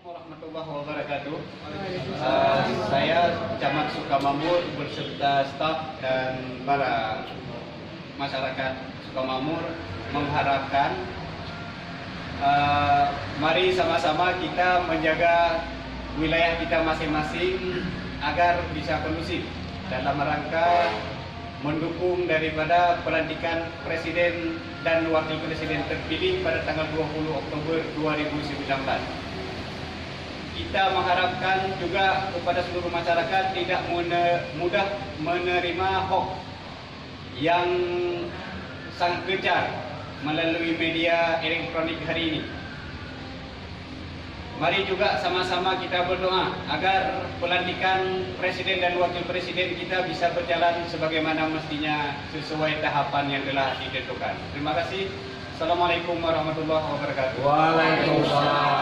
Warahmatullahi wabarakatuh. Saya Camat Sukamamur beserta staf dan para masyarakat Sukamamur mengharapkan mari sama-sama kita menjaga wilayah kita masing-masing agar bisa kondusif dalam rangka mendukung daripada pelantikan Presiden dan Wakil Presiden terpilih pada tanggal 20 Oktober 2019. Kita mengharapkan juga kepada seluruh masyarakat tidak mudah menerima hoax yang sangat gencar melalui media elektronik hari ini. Mari juga sama-sama kita berdoa agar pelantikan Presiden dan Wakil Presiden kita bisa berjalan sebagaimana mestinya sesuai tahapan yang telah ditentukan. Terima kasih. Assalamualaikum warahmatullahi wabarakatuh. Waalaikumsalam.